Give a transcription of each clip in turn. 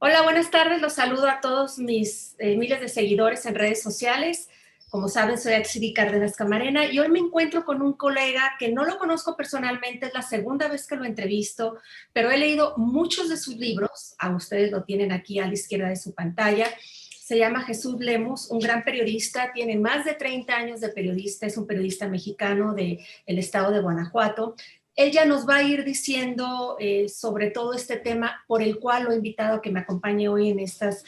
Hola, buenas tardes. Los saludo a todos mis miles de seguidores en redes sociales. Como saben, soy Atsiri Cárdenas Camarena y hoy me encuentro con un colega que no lo conozco personalmente, es la segunda vez que lo entrevisto, pero he leído muchos de sus libros. A ustedes lo tienen aquí a la izquierda de su pantalla. Se llama Jesús Lemus, un gran periodista, tiene más de 30 años de periodista, es un periodista mexicano del estado de Guanajuato. Él ya nos va a ir diciendo sobre todo este tema por el cual lo he invitado a que me acompañe hoy en estas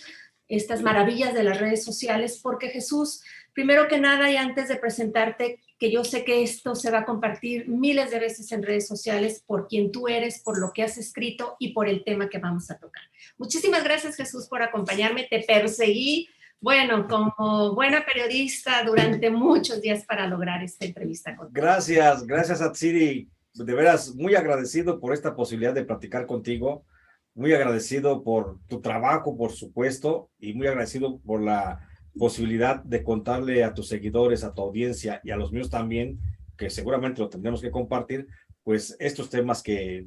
maravillas de las redes sociales, porque Jesús, primero que nada y antes de presentarte, que yo sé que esto se va a compartir miles de veces en redes sociales por quien tú eres, por lo que has escrito y por el tema que vamos a tocar. Muchísimas gracias, Jesús, por acompañarme. Te perseguí, bueno, como buena periodista durante muchos días para lograr esta entrevista contigo. Gracias Atsiri. De veras, muy agradecido por esta posibilidad de platicar contigo, muy agradecido por tu trabajo, por supuesto, y muy agradecido por la posibilidad de contarle a tus seguidores, a tu audiencia y a los míos también, que seguramente lo tendremos que compartir, pues estos temas que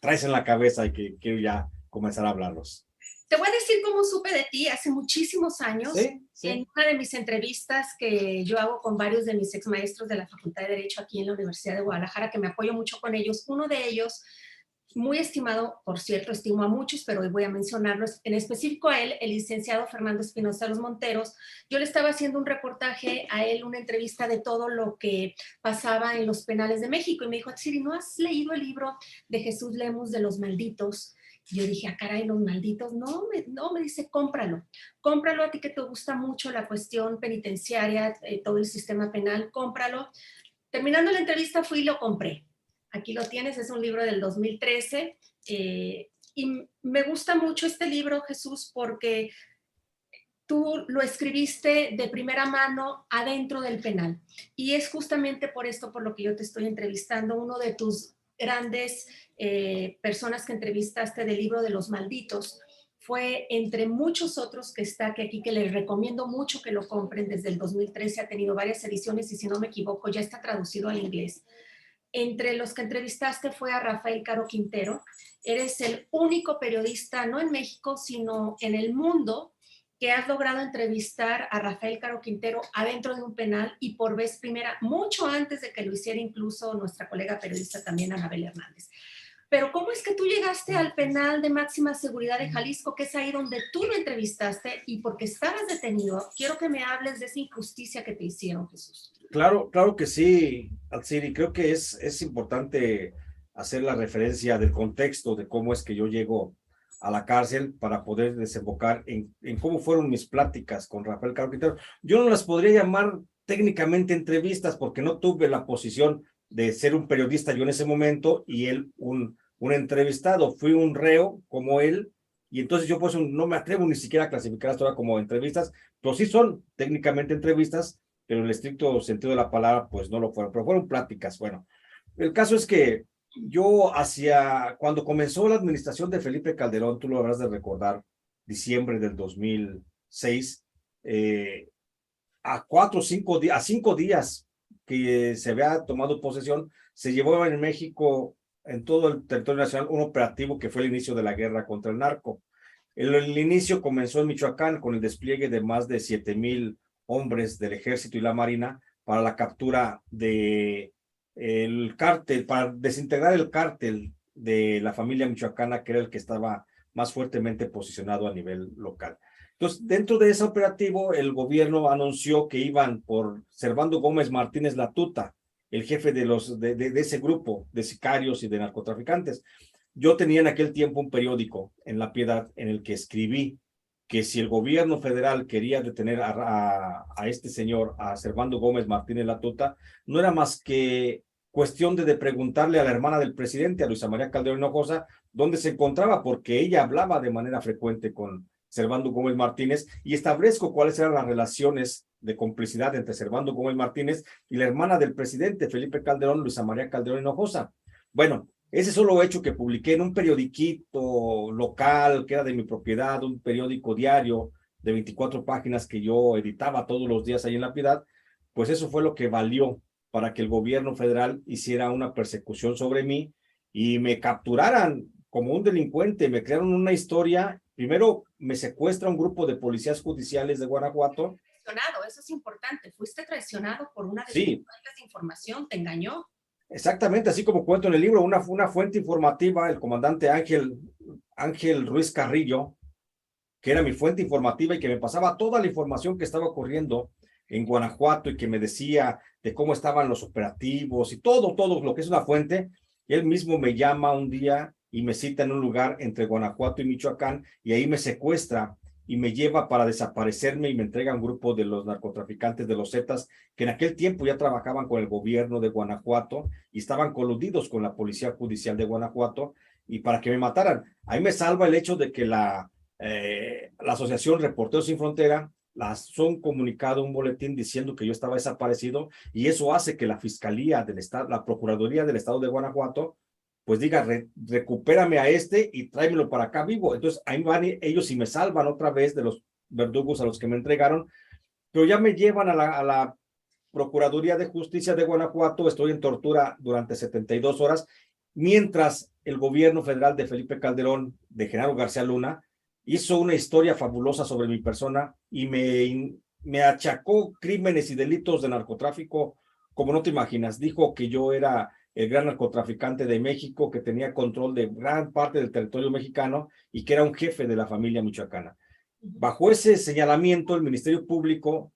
traes en la cabeza y que quiero ya comenzar a hablarlos. Te voy a decir cómo supe de ti hace muchísimos años. Sí. En una de mis entrevistas que yo hago con varios de mis exmaestros de la Facultad de Derecho aquí en la Universidad de Guadalajara, que me apoyo mucho con ellos. Uno de ellos, muy estimado, por cierto, estimo a muchos, pero hoy voy a mencionarlos, en específico a él, el licenciado Fernando Espinosa Los Monteros. Yo le estaba haciendo un reportaje a él, una entrevista de todo lo que pasaba en los penales de México, y me dijo: Atsiri, ¿no has leído el libro de Jesús Lemus de Los Malditos? Y yo dije: ah, caray, los malditos. No, me dice: cómpralo a ti que te gusta mucho la cuestión penitenciaria, todo el sistema penal, cómpralo. Terminando la entrevista fui y lo compré. Aquí lo tienes, es un libro del 2013, y me gusta mucho este libro, Jesús, porque tú lo escribiste de primera mano adentro del penal. Y es justamente por esto por lo que yo te estoy entrevistando. Uno de tus grandes personas que entrevistaste del libro de Los Malditos fue, entre muchos otros que está aquí, que les recomiendo mucho que lo compren. Desde el 2013 ha tenido varias ediciones y, si no me equivoco, ya está traducido al inglés. Entre los que entrevistaste fue a Rafael Caro Quintero. Eres el único periodista, no en México, sino en el mundo, que has logrado entrevistar a Rafael Caro Quintero adentro de un penal y por vez primera, mucho antes de que lo hiciera incluso nuestra colega periodista también, Anabel Hernández. Pero ¿cómo es que tú llegaste al penal de máxima seguridad de Jalisco, que es ahí donde tú lo entrevistaste, y porque estabas detenido? Quiero que me hables de esa injusticia que te hicieron, Jesús. Claro que sí, Atsiri. Creo que es importante hacer la referencia del contexto de cómo es que yo llego a la cárcel para poder desembocar en cómo fueron mis pláticas con Rafael Caro Quintero. Yo no las podría llamar técnicamente entrevistas porque no tuve la posición de ser un periodista yo en ese momento y él un entrevistado. Fui un reo como él, y entonces yo pues no me atrevo ni siquiera a clasificar esto ahora como entrevistas, pero sí son técnicamente entrevistas, pero en el estricto sentido de la palabra, pues no lo fueron, pero fueron pláticas. Bueno, el caso es que yo cuando comenzó la administración de Felipe Calderón, tú lo habrás de recordar, diciembre del 2006, a 5 días que se había tomado posesión, se llevó en México, en todo el territorio nacional, un operativo que fue el inicio de la guerra contra el narco. El inicio comenzó en Michoacán con el despliegue de más de 7,000 hombres del ejército y la marina para la captura de el cártel, para desintegrar el cártel de la familia michoacana, que era el que estaba más fuertemente posicionado a nivel local. Entonces, dentro de ese operativo, el gobierno anunció que iban por Servando Gómez Martínez Latuta, el jefe de ese grupo de sicarios y de narcotraficantes. Yo tenía en aquel tiempo un periódico en La Piedad en el que escribí que si el gobierno federal quería detener a este señor, a Servando Gómez Martínez Latuta, no era más que cuestión de preguntarle a la hermana del presidente, a Luisa María Calderón Hinojosa, dónde se encontraba, porque ella hablaba de manera frecuente con Servando Gómez Martínez, y establezco cuáles eran las relaciones de complicidad entre Servando Gómez Martínez y la hermana del presidente, Felipe Calderón, Luisa María Calderón Hinojosa. Bueno, ese solo hecho que publiqué en un periodiquito local que era de mi propiedad, un periódico diario de 24 páginas que yo editaba todos los días ahí en La Piedad, pues eso fue lo que valió para que el gobierno federal hiciera una persecución sobre mí y me capturaran como un delincuente. Me crearon una historia primero me secuestra un grupo de policías judiciales de Guanajuato. Traicionado, eso es importante, fuiste traicionado por una de sus Sí, fuentes de información, te engañó. exactamente, así como cuento en el libro, una fuente informativa, el comandante Ángel Ruiz Carrillo, que era mi fuente informativa y que me pasaba toda la información que estaba ocurriendo en Guanajuato y que me decía de cómo estaban los operativos y todo lo que es una fuente. Él mismo me llama un día y me cita en un lugar entre Guanajuato y Michoacán y ahí me secuestra y me lleva para desaparecerme y me entrega a un grupo de los narcotraficantes de los Zetas que en aquel tiempo ya trabajaban con el gobierno de Guanajuato y estaban coludidos con la Policía Judicial de Guanajuato y para que me mataran. Ahí me salva el hecho de que la Asociación Reporteros Sin Frontera son comunicado un boletín diciendo que yo estaba desaparecido y eso hace que la Fiscalía del Estado, la Procuraduría del Estado de Guanajuato, pues diga, recupérame a este y tráemelo para acá vivo. Entonces ahí van ellos y me salvan otra vez de los verdugos a los que me entregaron, pero ya me llevan a la Procuraduría de Justicia de Guanajuato, estoy en tortura durante 72 horas, mientras el gobierno federal de Felipe Calderón, de Genaro García Luna, hizo una historia fabulosa sobre mi persona y me achacó crímenes y delitos de narcotráfico como no te imaginas. Dijo que yo era el gran narcotraficante de México, que tenía control de gran parte del territorio mexicano y que era un jefe de la familia michoacana. Bajo ese señalamiento, el Ministerio Público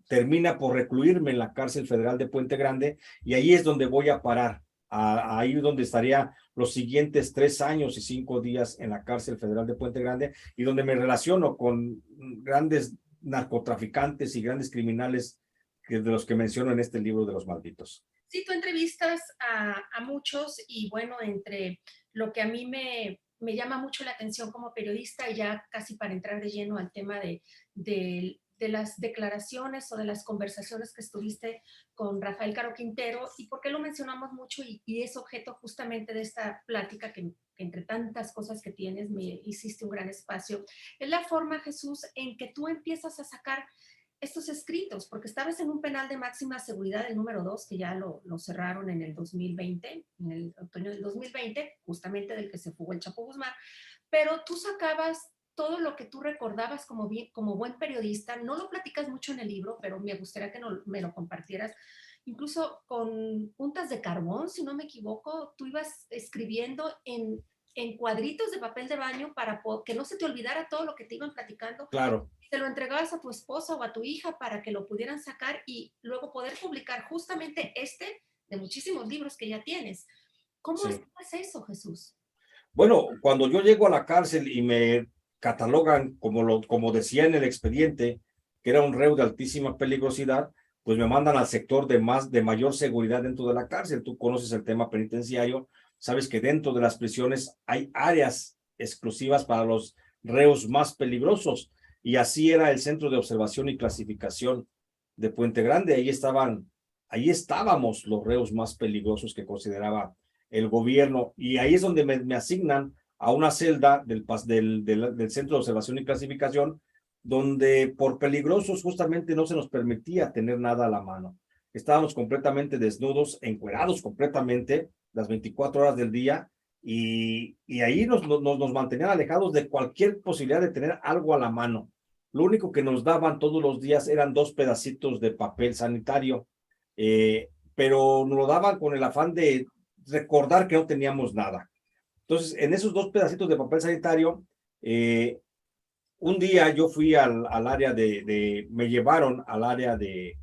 termina por recluirme en la cárcel federal de Puente Grande y ahí es donde voy a parar, ahí donde estaría los siguientes 3 años y 5 días en la cárcel federal de Puente Grande y donde me relaciono con grandes narcotraficantes y grandes criminales de los que menciono en este libro de los malditos. Sí, tú entrevistas a muchos y bueno, entre lo que a mí me llama mucho la atención como periodista y ya casi para entrar de lleno al tema de las declaraciones o de las conversaciones que estuviste con Rafael Caro Quintero y por qué lo mencionamos mucho y es objeto justamente de esta plática que entre tantas cosas que tienes me hiciste un gran espacio, es la forma, Jesús, en que tú empiezas a sacar estos escritos, porque estabas en un penal de máxima seguridad, el número 2, que ya lo cerraron en el 2020, en el otoño del 2020, justamente del que se fugó el Chapo Guzmán, pero tú sacabas todo lo que tú recordabas como buen periodista, no lo platicas mucho en el libro, pero me gustaría que me lo compartieras, incluso con puntas de carbón, si no me equivoco, tú ibas escribiendo en cuadritos de papel de baño para que no se te olvidara todo lo que te iban platicando. Claro. Te lo entregabas a tu esposa o a tu hija para que lo pudieran sacar y luego poder publicar justamente de muchísimos libros que ya tienes. ¿Cómo Sí. haces eso, Jesús? Bueno, cuando yo llego a la cárcel y me catalogan, como decía en el expediente, que era un reo de altísima peligrosidad, pues me mandan al sector de mayor seguridad dentro de la cárcel. Tú conoces el tema penitenciario, sabes que dentro de las prisiones hay áreas exclusivas para los reos más peligrosos, y así era el Centro de Observación y Clasificación de Puente Grande. Ahí estábamos los reos más peligrosos que consideraba el gobierno, y ahí es donde me asignan a una celda del Centro de Observación y Clasificación, donde por peligrosos justamente no se nos permitía tener nada a la mano. Estábamos completamente desnudos, encuerados completamente las 24 horas del día, y ahí nos mantenían alejados de cualquier posibilidad de tener algo a la mano. Lo único que nos daban todos los días eran 2 pedacitos de papel sanitario, pero nos lo daban con el afán de recordar que no teníamos nada. Entonces, en esos 2 pedacitos de papel sanitario, un día yo fui al área me llevaron al área de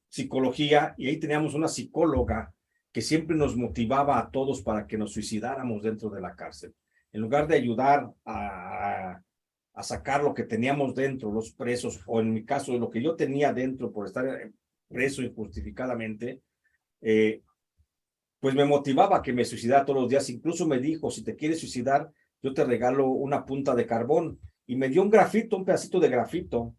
psicología, y ahí teníamos una psicóloga que siempre nos motivaba a todos para que nos suicidáramos dentro de la cárcel. En lugar de ayudar a sacar lo que teníamos dentro, los presos, o en mi caso, lo que yo tenía dentro por estar preso injustificadamente, pues me motivaba a que me suicidara todos los días. Incluso me dijo, si te quieres suicidar, yo te regalo una punta de carbón. Y me dio un pedacito de grafito,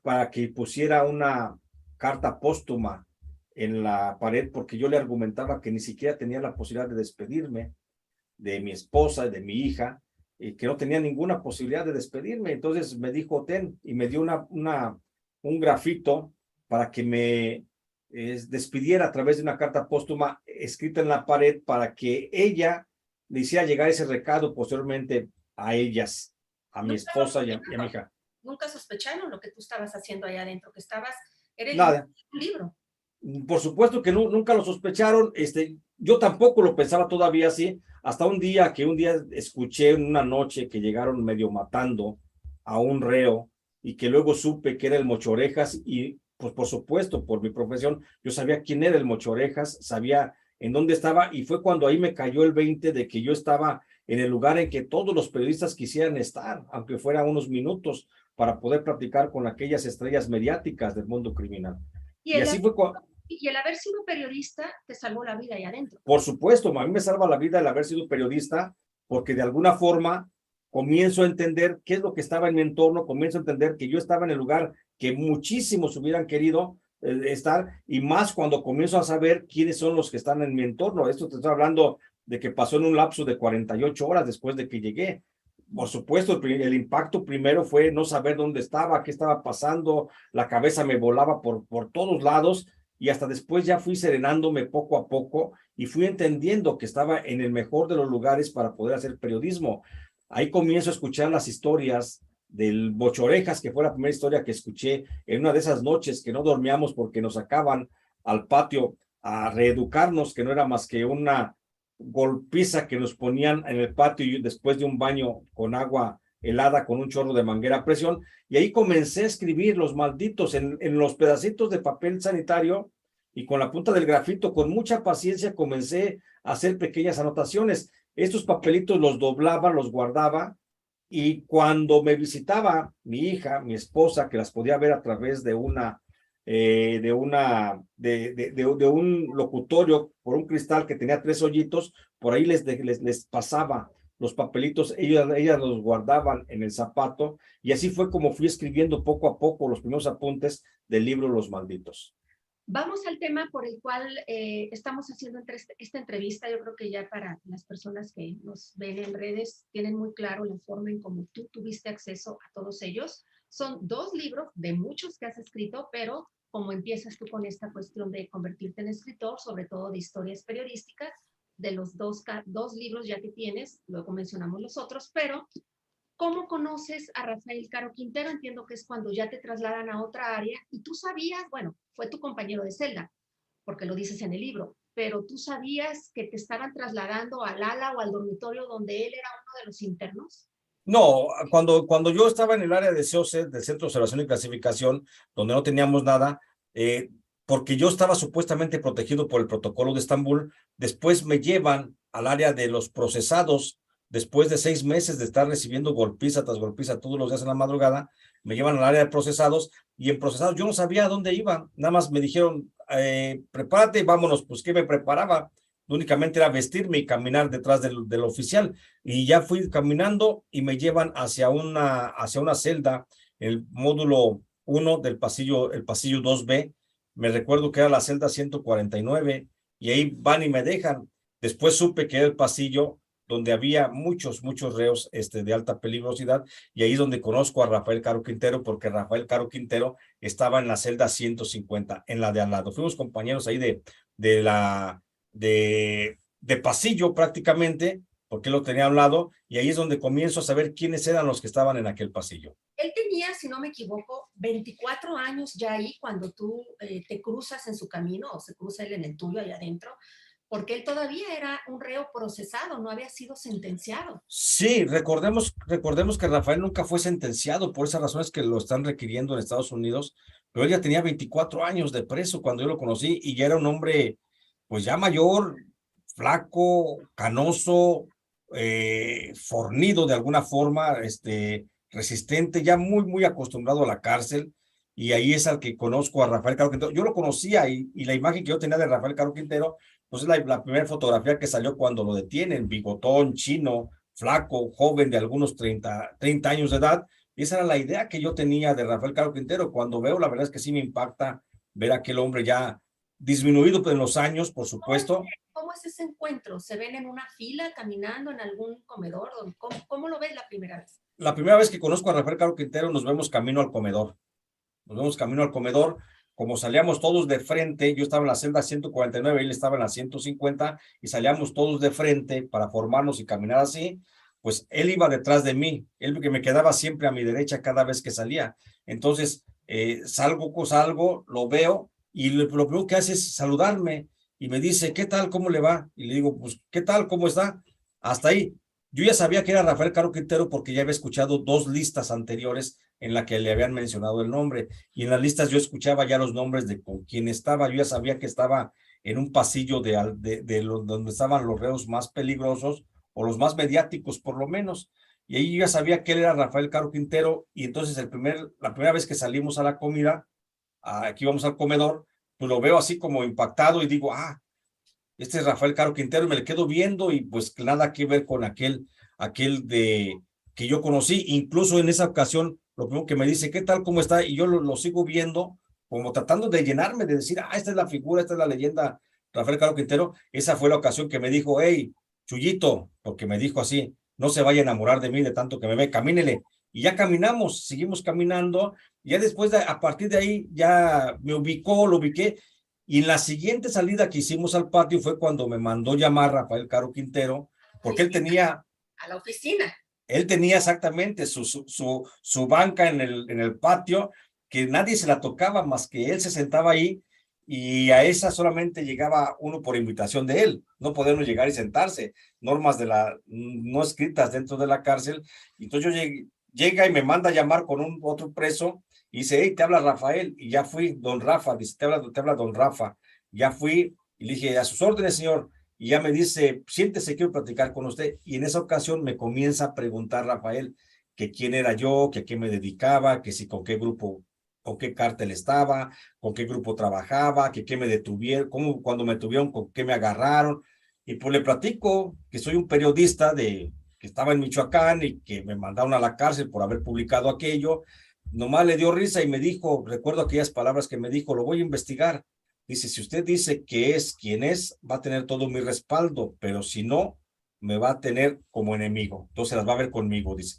para que pusiera una carta póstuma en la pared, porque yo le argumentaba que ni siquiera tenía la posibilidad de despedirme de mi esposa, de mi hija, y que no tenía ninguna posibilidad de despedirme. Entonces me dijo, ten, y me dio un grafito para que me despidiera a través de una carta póstuma escrita en la pared, para que ella le hiciera llegar ese recado posteriormente a ellas, a mi Nunca lo esposa y a mi sospecharon, hija. nunca sospecharon lo que tú estabas haciendo allá adentro, que estabas, era el Nada. libro. Por supuesto que nunca lo sospecharon, yo tampoco lo pensaba todavía así, hasta un día escuché en una noche que llegaron medio matando a un reo y que luego supe que era el Mochorejas y pues por supuesto, por mi profesión, yo sabía quién era el Mochorejas, sabía en dónde estaba y fue cuando ahí me cayó el 20 de que yo estaba en el lugar en que todos los periodistas quisieran estar, aunque fuera unos minutos, para poder platicar con aquellas estrellas mediáticas del mundo criminal. Y Y el, así fue cuando... y el haber sido periodista te salvó la vida ahí adentro. Por supuesto, a mí me salva la vida el haber sido periodista, porque de alguna forma comienzo a entender qué es lo que estaba en mi entorno, comienzo a entender que yo estaba en el lugar que muchísimos hubieran querido estar, y más cuando comienzo a saber quiénes son los que están en mi entorno. Esto te estoy hablando de que pasó en un lapso de 48 horas después de que llegué. Por supuesto, el impacto primero fue no saber dónde estaba, qué estaba pasando, la cabeza me volaba por todos lados, y hasta después ya fui serenándome poco a poco y fui entendiendo que estaba en el mejor de los lugares para poder hacer periodismo. Ahí comienzo a escuchar las historias del Bochorejas, que fue la primera historia que escuché en una de esas noches que no dormíamos porque nos sacaban al patio a reeducarnos, que no era más que una golpiza que nos ponían en el patio y después de un baño con agua helada con un chorro de manguera a presión, y ahí comencé a escribir los malditos en los pedacitos de papel sanitario y con la punta del grafito, con mucha paciencia comencé a hacer pequeñas anotaciones. Estos papelitos los doblaba, los guardaba, y cuando me visitaba mi hija, mi esposa, que las podía ver a través de un locutorio por un cristal que tenía 3 hoyitos, por ahí les pasaba los papelitos, ellas los guardaban en el zapato, y así fue como fui escribiendo poco a poco los primeros apuntes del libro Los Malditos. Vamos al tema por el cual estamos haciendo esta entrevista. Yo creo que ya para las personas que nos ven en redes tienen muy claro la forma en cómo tú tuviste acceso a todos ellos. Son 2 libros de muchos que has escrito, pero como empiezas tú con esta cuestión de convertirte en escritor, sobre todo de historias periodísticas, de los dos libros ya que tienes, luego mencionamos los otros, pero ¿cómo conoces a Rafael Caro Quintero? Entiendo que es cuando ya te trasladan a otra área y tú sabías, bueno, fue tu compañero de celda, porque lo dices en el libro, pero tú sabías que te estaban trasladando al ala o al dormitorio donde él era uno de los internos. No, cuando yo estaba en el área de COC, del Centro de Observación y Clasificación, donde no teníamos nada, porque yo estaba supuestamente protegido por el protocolo de Estambul, después me llevan al área de los procesados, después de 6 meses de estar recibiendo golpiza tras golpiza todos los días en la madrugada, me llevan al área de procesados, y en procesados yo no sabía a dónde iba, nada más me dijeron, prepárate, vámonos. Pues ¿qué me preparaba? Únicamente era vestirme y caminar detrás del oficial, y ya fui caminando y me llevan hacia una celda, el módulo 1 del pasillo, el pasillo 2B. Me recuerdo que era la celda 149, y ahí van y me dejan. Después supe que era el pasillo donde había muchos reos de alta peligrosidad, y ahí es donde conozco a Rafael Caro Quintero, porque Rafael Caro Quintero estaba en la celda 150, en la de al lado. Fuimos compañeros ahí de pasillo prácticamente, porque lo tenía a un lado, y ahí es donde comienzo a saber quiénes eran los que estaban en aquel pasillo. Él tenía, si no me equivoco, 24 años ya ahí cuando tú te cruzas en su camino, o se cruza él en el tuyo allá adentro, porque él todavía era un reo procesado, no había sido sentenciado. Sí, recordemos que Rafael nunca fue sentenciado, por esas razones que lo están requiriendo en Estados Unidos, pero él ya tenía 24 años de preso cuando yo lo conocí, y ya era un hombre pues ya mayor, flaco, canoso, fornido de alguna forma, resistente, ya muy acostumbrado a la cárcel, y ahí es al que conozco a Rafael Caro Quintero. Yo lo conocía, y la imagen que yo tenía de Rafael Caro Quintero, pues es la primera fotografía que salió cuando lo detienen, bigotón, chino, flaco, joven de algunos 30 años de edad, y esa era la idea que yo tenía de Rafael Caro Quintero. Cuando veo, la verdad es que sí me impacta ver a aquel hombre ya disminuido en los años, por supuesto. ¿Cómo es ese encuentro? ¿Se ven en una fila caminando en algún comedor? ¿Cómo lo ves la primera vez? La primera vez que conozco a Rafael Caro Quintero, nos vemos camino al comedor. Como salíamos todos de frente, yo estaba en la celda 149, él estaba en la 150, y salíamos todos de frente para formarnos y caminar así. pues él iba detrás de mí, él que me quedaba siempre a mi derecha cada vez que salía. Entonces, salgo, lo veo y lo primero que hace es saludarme y me dice, ¿qué tal? ¿Cómo le va? Y le digo, pues, ¿qué tal? ¿Cómo está? Hasta ahí. Yo ya sabía que era Rafael Caro Quintero porque ya había escuchado 2 listas anteriores en la que le habían mencionado el nombre, y en las listas yo escuchaba ya los nombres de con quién estaba. Yo ya sabía que estaba en un pasillo donde estaban los reos más peligrosos o los más mediáticos por lo menos, y ahí yo ya sabía que él era Rafael Caro Quintero. Y entonces la primera vez que salimos a la comida, aquí vamos al comedor, pues lo veo así como impactado y digo, este es Rafael Caro Quintero, y me le quedo viendo, y pues nada que ver con aquel que yo conocí. Incluso en esa ocasión, lo primero que me dice, ¿qué tal? ¿Cómo está? Y yo lo sigo viendo, como tratando de llenarme, de decir, esta es la figura, esta es la leyenda, Rafael Caro Quintero. Esa fue la ocasión que me dijo, hey, Chuyito, porque me dijo así, no se vaya a enamorar de mí de tanto que me ve, camínele. Y ya caminamos, seguimos caminando, y ya después, a partir de ahí, ya lo ubiqué. Y en la siguiente salida que hicimos al patio fue cuando me mandó llamar Rafael Caro Quintero, porque A la oficina. él tenía exactamente su banca en el patio, que nadie se la tocaba más que él se sentaba ahí, y a esa solamente llegaba uno por invitación de él. No podemos llegar y sentarse, normas no escritas dentro de la cárcel. Entonces llega y me manda a llamar con otro preso, y dice, hey, te habla Rafael. Y ya fui, don Rafa, dice, te habla don Rafa. Ya fui y le dije, a sus órdenes, señor. Y ya me dice, siéntese, quiero platicar con usted. Y en esa ocasión me comienza a preguntar Rafael que quién era yo, que a qué me dedicaba, que si con qué grupo, con qué cártel estaba, con qué grupo trabajaba, que qué me detuvieron, cómo cuando me tuvieron, con qué me agarraron. Y pues le platico que soy un periodista que estaba en Michoacán y que me mandaron a la cárcel por haber publicado aquello. Nomás le dio risa y me dijo, recuerdo aquellas palabras que me dijo, lo voy a investigar. Dice, si usted dice que es quien es, va a tener todo mi respaldo, pero si no, me va a tener como enemigo. Entonces las va a ver conmigo, dice.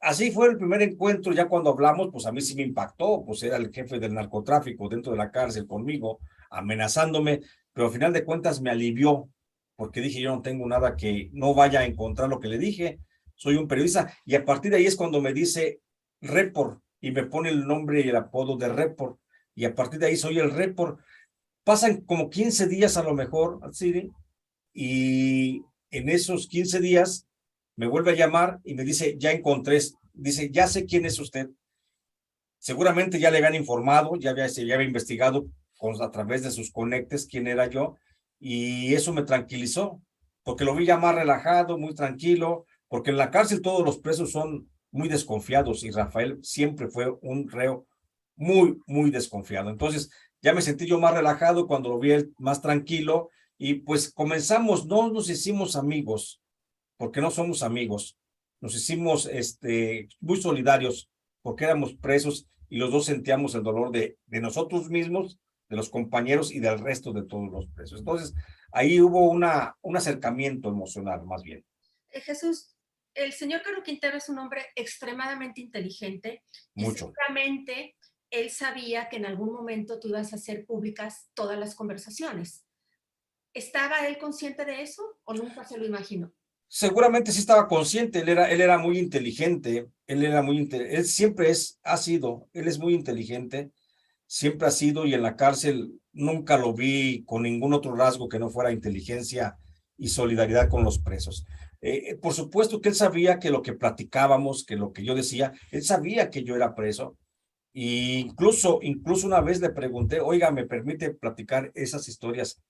Así fue el primer encuentro. Ya cuando hablamos, pues a mí sí me impactó, pues era el jefe del narcotráfico dentro de la cárcel conmigo, amenazándome, pero al final de cuentas me alivió, porque dije, yo no tengo nada que no vaya a encontrar lo que le dije, soy un periodista. Y a partir de ahí es cuando me dice Report, y me pone el nombre y el apodo de Report, y a partir de ahí soy el Report. Pasan como 15 días a lo mejor, Siri, y en esos 15 días me vuelve a llamar y me dice, ya encontré, dice, ya sé quién es usted. Seguramente ya le habían informado, ya había investigado a través de sus conectes quién era yo, y eso me tranquilizó, porque lo vi ya más relajado, muy tranquilo, porque en la cárcel todos los presos son muy desconfiados, y Rafael siempre fue un reo muy, muy desconfiado. Entonces ya me sentí yo más relajado cuando lo vi él más tranquilo, y pues comenzamos, no nos hicimos amigos, porque no somos amigos, nos hicimos muy solidarios, porque éramos presos y los dos sentíamos el dolor de nosotros mismos, de los compañeros y del resto de todos los presos. Entonces, ahí hubo un acercamiento emocional, más bien. Jesús, el señor Caro Quintero es un hombre extremadamente inteligente y Mucho. seguramente él sabía que en algún momento tú ibas a hacer públicas todas las conversaciones. ¿Estaba él consciente de eso o nunca se lo imaginó? Seguramente sí estaba consciente, él era muy inteligente, él siempre él es muy inteligente, siempre ha sido, y en la cárcel nunca lo vi con ningún otro rasgo que no fuera inteligencia y solidaridad con los presos. Por supuesto que él sabía que lo que platicábamos, que lo que yo decía, él sabía que yo era preso, e incluso una vez le pregunté, oiga, ¿me permite platicar esas historias?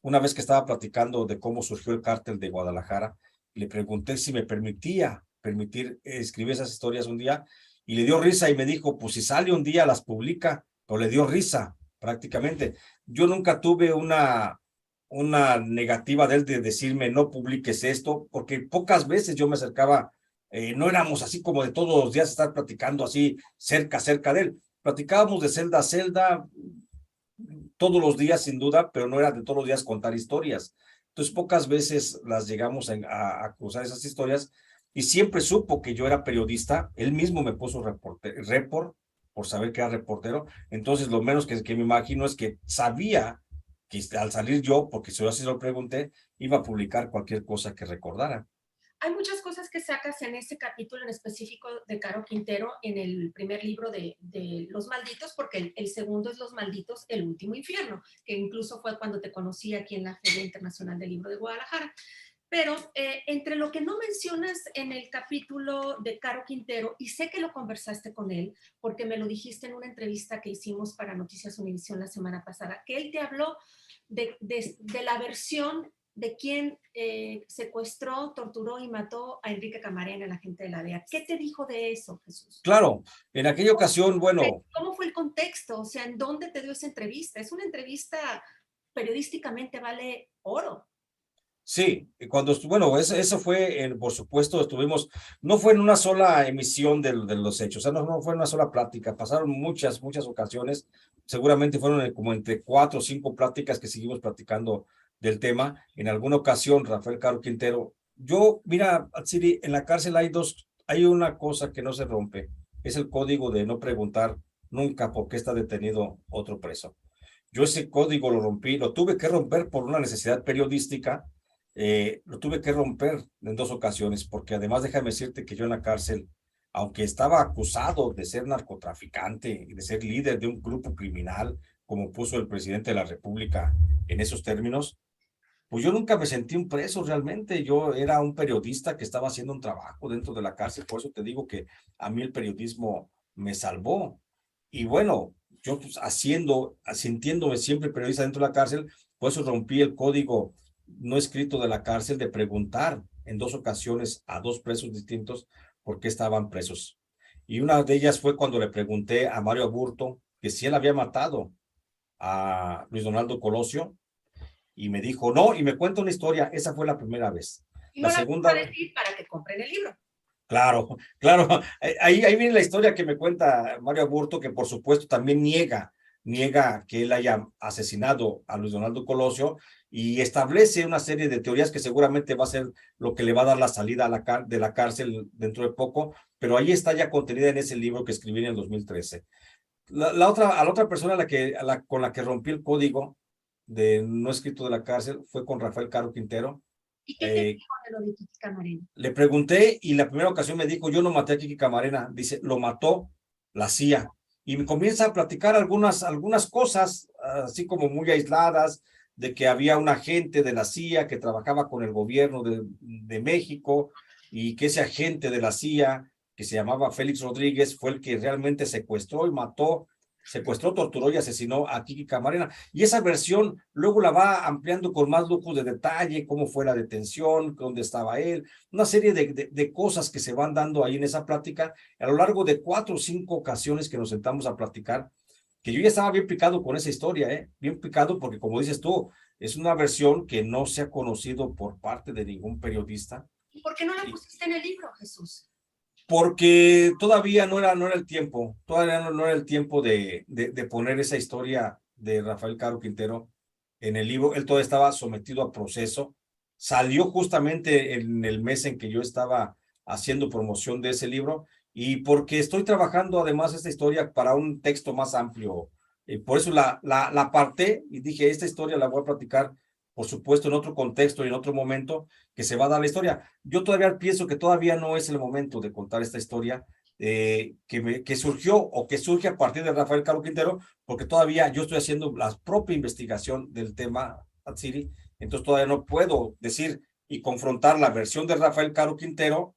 Una vez que estaba platicando de cómo surgió el cártel de Guadalajara, le pregunté si me permitir escribir esas historias un día, y le dio risa y me dijo, pues si sale un día las publica, pero le dio risa prácticamente. Yo nunca tuve una negativa de él de decirme no publiques esto, porque pocas veces yo me acercaba, no éramos así como de todos los días estar platicando así cerca de él. Platicábamos de celda a celda, todos los días sin duda, pero no era de todos los días contar historias. Entonces pocas veces las llegamos a cruzar esas historias, y siempre supo que yo era periodista. Él mismo me puso report por saber que era reportero. Entonces lo menos que me imagino es que sabía que al salir yo, porque si yo así lo pregunté, iba a publicar cualquier cosa que recordara. Hay muchas cosas que sacas en ese capítulo en específico de Caro Quintero en el primer libro de Los Malditos, porque el segundo es Los Malditos, el último infierno, que incluso fue cuando te conocí aquí en la Feria Internacional del Libro de Guadalajara. Pero entre lo que no mencionas en el capítulo de Caro Quintero, y sé que lo conversaste con él, porque me lo dijiste en una entrevista que hicimos para Noticias Univisión la semana pasada, que él te habló de la versión de quien secuestró, torturó y mató a Enrique Camarena, la gente de la DEA. ¿Qué te dijo de eso, Jesús? Claro, en aquella ocasión, bueno. ¿Cómo fue el contexto? O sea, ¿en dónde te dio esa entrevista? Es una entrevista periodísticamente vale oro. Sí, bueno, eso fue, por supuesto, no fue en una sola emisión de los hechos, o sea, no fue en una sola plática, pasaron muchas ocasiones, seguramente fueron como entre 4 o 5 pláticas que seguimos platicando del tema. En alguna ocasión, Rafael Caro Quintero, mira, Atsiri, en la cárcel hay una cosa que no se rompe, es el código de no preguntar nunca por qué está detenido otro preso. Yo ese código lo rompí, lo tuve que romper por una necesidad periodística. Lo tuve que romper en 2 ocasiones, porque además déjame decirte que yo en la cárcel, aunque estaba acusado de ser narcotraficante y de ser líder de un grupo criminal, como puso el presidente de la República en esos términos, pues yo nunca me sentí un preso realmente. Yo era un periodista que estaba haciendo un trabajo dentro de la cárcel, por eso te digo que a mí el periodismo me salvó. Y bueno, yo pues sintiéndome siempre periodista dentro de la cárcel, por eso rompí el código no escrito de la cárcel de preguntar en 2 ocasiones a 2 presos distintos por qué estaban presos. Y una de ellas fue cuando le pregunté a Mario Aburto que si él había matado a Luis Donaldo Colosio, y me dijo no, y me cuenta una historia. Esa fue la primera vez. Y La no la segunda voy a vez, decir para que compren el libro. claro, ahí viene la historia que me cuenta Mario Aburto, que por supuesto también niega que él haya asesinado a Luis Donaldo Colosio, y establece una serie de teorías que seguramente va a ser lo que le va a dar la salida de la cárcel dentro de poco, pero ahí está ya contenida en ese libro que escribí en el 2013. A la otra persona con la que rompí el código de no escrito de la cárcel fue con Rafael Caro Quintero. ¿Y qué te dijo de lo de Kiki Camarena? Le pregunté y la primera ocasión me dijo, yo no maté a Kiki Camarena, dice, lo mató la CIA. Y me comienza a platicar algunas cosas, así como muy aisladas, de que había un agente de la CIA que trabajaba con el gobierno de México, y que ese agente de la CIA, que se llamaba Félix Rodríguez, fue el que realmente secuestró, torturó y asesinó a Kiki Camarena. Y esa versión luego la va ampliando con más lujos de detalle, cómo fue la detención, dónde estaba él, una serie de cosas que se van dando ahí en esa plática, a lo largo de 4 o 5 ocasiones que nos sentamos a platicar, que yo ya estaba bien picado con esa historia, bien picado, porque como dices tú, es una versión que no se ha conocido por parte de ningún periodista. ¿Y por qué no la pusiste en el libro, Jesús? Porque todavía no era el tiempo, todavía no era el tiempo de poner esa historia de Rafael Caro Quintero en el libro. Él todavía estaba sometido a proceso. Salió justamente en el mes en que yo estaba haciendo promoción de ese libro, y porque estoy trabajando además esta historia para un texto más amplio. Por eso la aparté y dije, esta historia la voy a platicar, por supuesto, en otro contexto y en otro momento que se va a dar la historia. Yo todavía pienso que todavía no es el momento de contar esta historia que surgió o que surge a partir de Rafael Caro Quintero, porque todavía yo estoy haciendo la propia investigación del tema, Atsiri, entonces todavía no puedo decir y confrontar la versión de Rafael Caro Quintero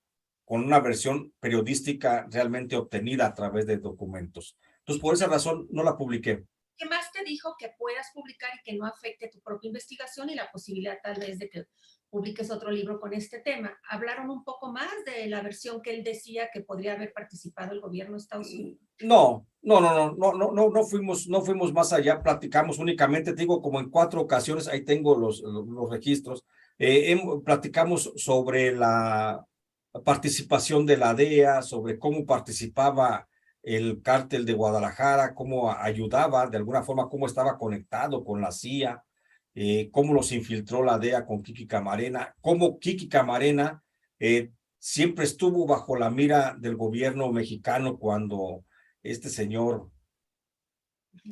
con una versión periodística realmente obtenida a través de documentos. Entonces, por esa razón no la publiqué. ¿Qué más te dijo que puedas publicar y que no afecte tu propia investigación y la posibilidad tal vez de que publiques otro libro con este tema? ¿Hablaron un poco más de la versión que él decía que podría haber participado el gobierno de Estados Unidos? No fuimos más allá, platicamos únicamente, te digo, como en 4 ocasiones, ahí tengo los registros, platicamos sobre la participación de la DEA, sobre cómo participaba el cártel de Guadalajara, cómo ayudaba, de alguna forma, cómo estaba conectado con la CIA, cómo los infiltró la DEA con Kiki Camarena, cómo Kiki Camarena siempre estuvo bajo la mira del gobierno mexicano cuando este señor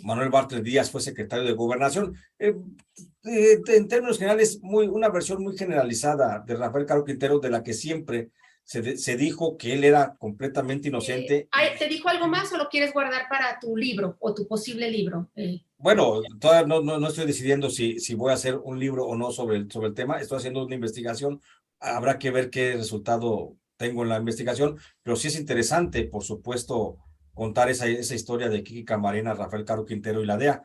Manuel Bartlett Díaz fue secretario de Gobernación. En términos generales, una versión muy generalizada de Rafael Caro Quintero, de la que siempre se dijo que él era completamente inocente. ¿Te dijo algo más o lo quieres guardar para tu libro o tu posible libro? Bueno, todavía no estoy decidiendo si voy a hacer un libro o no sobre el tema. Estoy haciendo una investigación. Habrá que ver qué resultado tengo en la investigación, pero sí es interesante, por supuesto, contar esa historia de Kiki Camarena, Rafael Caro Quintero y la DEA.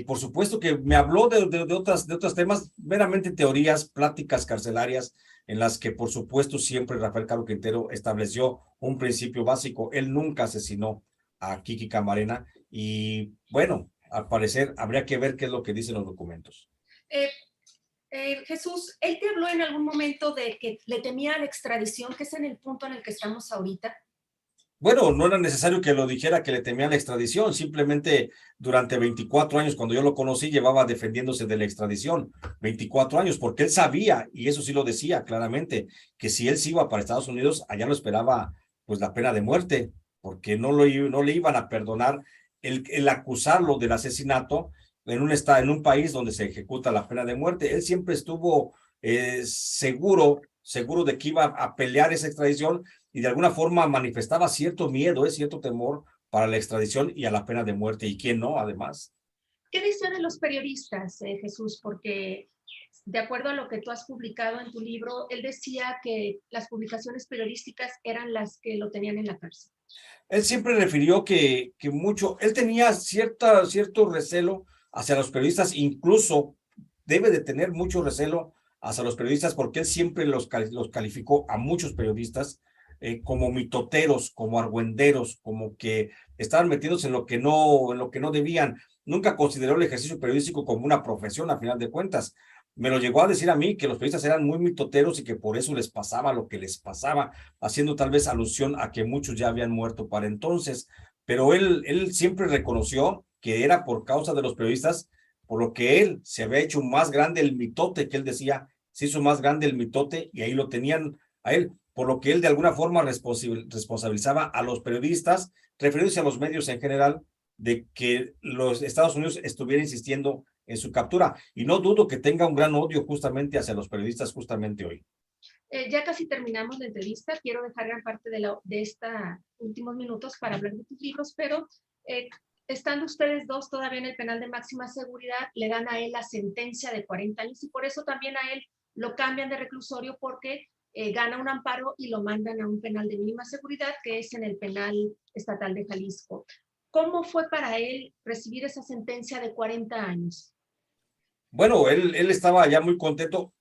Por supuesto que me habló de otros temas, meramente teorías, pláticas carcelarias, en las que, por supuesto, siempre Rafael Caro Quintero estableció un principio básico. Él nunca asesinó a Kiki Camarena y, bueno, al parecer habría que ver qué es lo que dicen los documentos. Jesús, ¿él te habló en algún momento de que le temía la extradición, que es en el punto en el que estamos ahorita? Bueno, no era necesario que lo dijera que le temía la extradición, simplemente durante 24 años, cuando yo lo conocí, llevaba defendiéndose de la extradición, 24 años, porque él sabía, y eso sí lo decía claramente, que si él se iba para Estados Unidos, allá lo esperaba pues la pena de muerte, porque no le iban a perdonar el acusarlo del asesinato en un país donde se ejecuta la pena de muerte. Él siempre estuvo seguro de que iba a pelear esa extradición y de alguna forma manifestaba cierto miedo, cierto temor para la extradición y a la pena de muerte. ¿Y quién no, además? ¿Qué decía de los periodistas, Jesús? Porque de acuerdo a lo que tú has publicado en tu libro, él decía que las publicaciones periodísticas eran las que lo tenían en la cárcel. Él siempre refirió que él tenía cierto recelo hacia los periodistas, incluso debe de tener mucho recelo hacia los periodistas porque él siempre los calificó a muchos periodistas como mitoteros, como argüenderos, como que estaban metidos en lo que no debían. Nunca consideró el ejercicio periodístico como una profesión, a final de cuentas. Me lo llegó a decir a mí que los periodistas eran muy mitoteros y que por eso les pasaba lo que les pasaba, haciendo tal vez alusión a que muchos ya habían muerto para entonces. Pero él siempre reconoció que era por causa de los periodistas, por lo que él se había hecho más grande el mitote, que él decía, se hizo más grande el mitote y ahí lo tenían a él, por lo que él de alguna forma responsabilizaba a los periodistas, refiriéndose a los medios en general, de que los Estados Unidos estuvieran insistiendo en su captura. Y no dudo que tenga un gran odio justamente hacia los periodistas justamente hoy. Ya casi terminamos la entrevista. Quiero dejar gran parte de estos últimos minutos para hablar de tus libros, pero estando ustedes dos todavía en el penal de máxima seguridad, le dan a él la sentencia de 40 años y por eso también a él lo cambian de reclusorio porque gana un amparo y lo mandan a un penal de mínima seguridad que es en el penal estatal de Jalisco. ¿Cómo fue para él recibir esa sentencia de 40 años? Bueno, él estaba ya muy contento.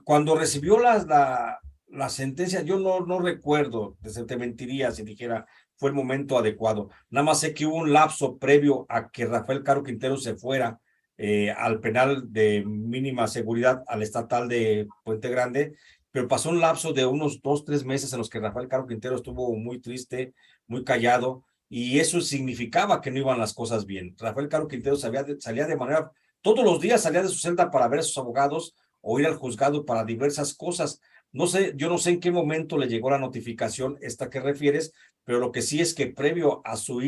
Cuando recibió la sentencia, yo no recuerdo, te mentiría si dijera fue el momento adecuado. Nada más sé que hubo un lapso previo a que Rafael Caro Quintero se fuera al penal de mínima seguridad, al estatal de Puente Grande, pero pasó un lapso de unos 2, 3 meses en los que Rafael Caro Quintero estuvo muy triste, muy callado, y eso significaba que no iban las cosas bien. Rafael Caro Quintero salía de manera todos los días salía de su celda para ver a sus abogados o ir al juzgado para diversas cosas. No sé, yo no sé en qué momento le llegó la notificación esta que refieres, pero lo que sí es que previo a su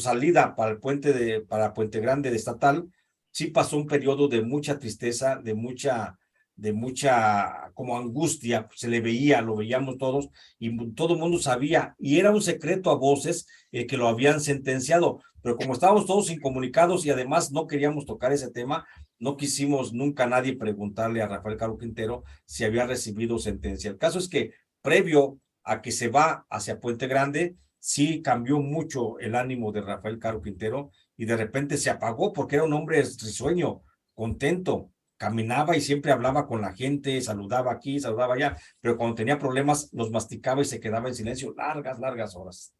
salida para Puente Grande de Estatal, sí pasó un periodo de mucha tristeza, de mucha como angustia, se le veía, lo veíamos todos, y todo el mundo sabía, y era un secreto a voces que lo habían sentenciado, pero como estábamos todos incomunicados y además no queríamos tocar ese tema, no quisimos nunca nadie preguntarle a Rafael Caro Quintero si había recibido sentencia. El caso es que previo a que se va hacia Puente Grande, sí cambió mucho el ánimo de Rafael Caro Quintero y de repente se apagó porque era un hombre risueño, contento, caminaba y siempre hablaba con la gente, saludaba aquí, saludaba allá, pero cuando tenía problemas los masticaba y se quedaba en silencio largas horas.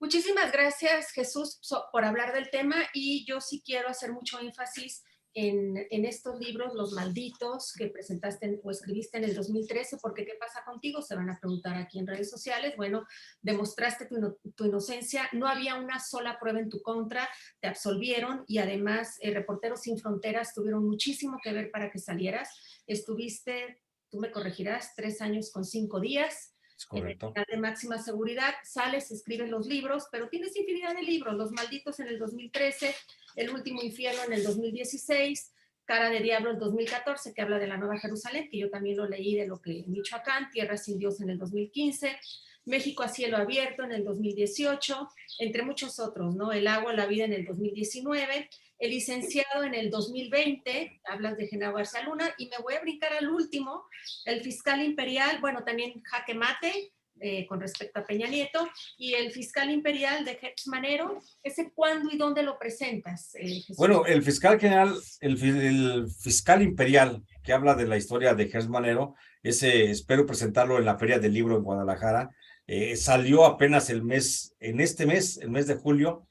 Muchísimas gracias, Jesús, por hablar del tema y yo sí quiero hacer mucho énfasis en estos libros, Los Malditos, que presentaste o escribiste en el 2013, porque ¿qué pasa contigo? Se van a preguntar aquí en redes sociales. Bueno, demostraste tu inocencia, no había una sola prueba en tu contra, te absolvieron y además Reporteros Sin Fronteras tuvieron muchísimo que ver para que salieras. Estuviste, tú me corregirás, 3 años con 5 días. Es correcto. De máxima seguridad, sales, escribes los libros, pero tienes infinidad de libros, Los Malditos en el 2013, El Último Infierno en el 2016, Cara de Diablo en el 2014, que habla de la Nueva Jerusalén, que yo también lo leí de lo que Michoacán, Tierra sin Dios en el 2015, México a cielo abierto en el 2018, entre muchos otros, ¿no? El agua, la vida en el 2019, El licenciado en el 2020, hablas de Genaro García Luna, y me voy a brincar al último, El fiscal imperial, bueno, también Jaque Mate, con respecto a Peña Nieto, y El fiscal imperial de Gertz Manero. ¿Ese cuándo y dónde lo presentas, Jesús? Bueno, el fiscal general, el fiscal imperial, que habla de la historia de Gertz Manero, ese espero presentarlo en la Feria del Libro en Guadalajara. Salió apenas el mes de julio,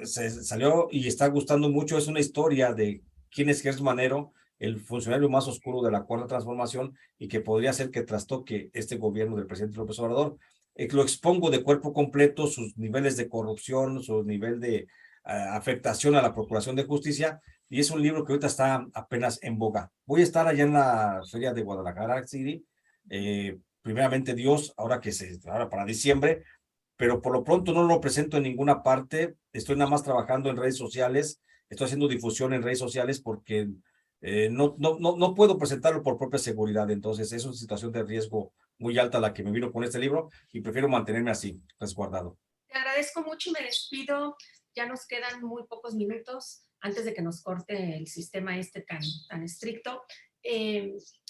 salió y está gustando mucho. Es una historia de quién es Gertz Manero, el funcionario más oscuro de la Cuarta Transformación y que podría ser que trastoque este gobierno del presidente López Obrador. Lo expongo de cuerpo completo, sus niveles de corrupción, su nivel de afectación a la Procuración de Justicia, y es un libro que ahorita está apenas en boga. Voy a estar allá en la Feria de Guadalajara City, primeramente Dios, ahora para diciembre, pero por lo pronto no lo presento en ninguna parte. Estoy nada más trabajando en redes sociales, estoy haciendo difusión en redes sociales porque no puedo presentarlo por propia seguridad. Entonces es una situación de riesgo muy alta la que me vino con este libro y prefiero mantenerme así, resguardado. Te agradezco mucho y me despido. Ya nos quedan muy pocos minutos antes de que nos corte el sistema tan estricto.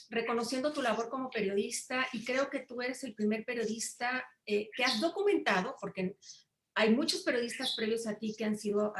Reconociendo tu labor como periodista, y creo que tú eres el primer periodista que has documentado, porque hay muchos periodistas previos a ti que han sido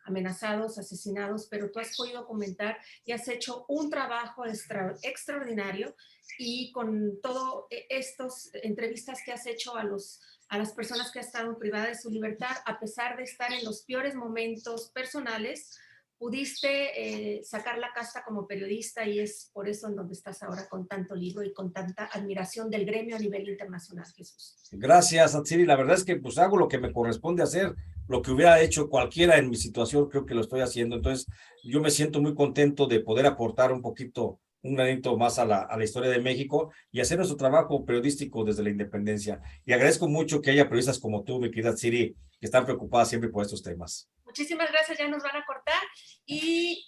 amenazados, asesinados, pero tú has podido documentar y has hecho un trabajo extraordinario, y con todo estas entrevistas que has hecho a las personas que han estado privadas de su libertad, a pesar de estar en los peores momentos personales, pudiste sacar la casta como periodista, y es por eso en donde estás ahora con tanto libro y con tanta admiración del gremio a nivel internacional, Jesús. Gracias, Atsiri. La verdad es que pues hago lo que me corresponde hacer, lo que hubiera hecho cualquiera en mi situación, creo que lo estoy haciendo. Entonces, yo me siento muy contento de poder aportar un poquito, un granito más a la historia de México y hacer nuestro trabajo periodístico desde la independencia. Y agradezco mucho que haya periodistas como tú, mi querida Atsiri, que están preocupadas siempre por estos temas. Muchísimas gracias, ya nos van a cortar, y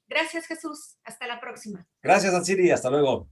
gracias, Jesús. Hasta la próxima. Gracias, Atsiri. Hasta luego.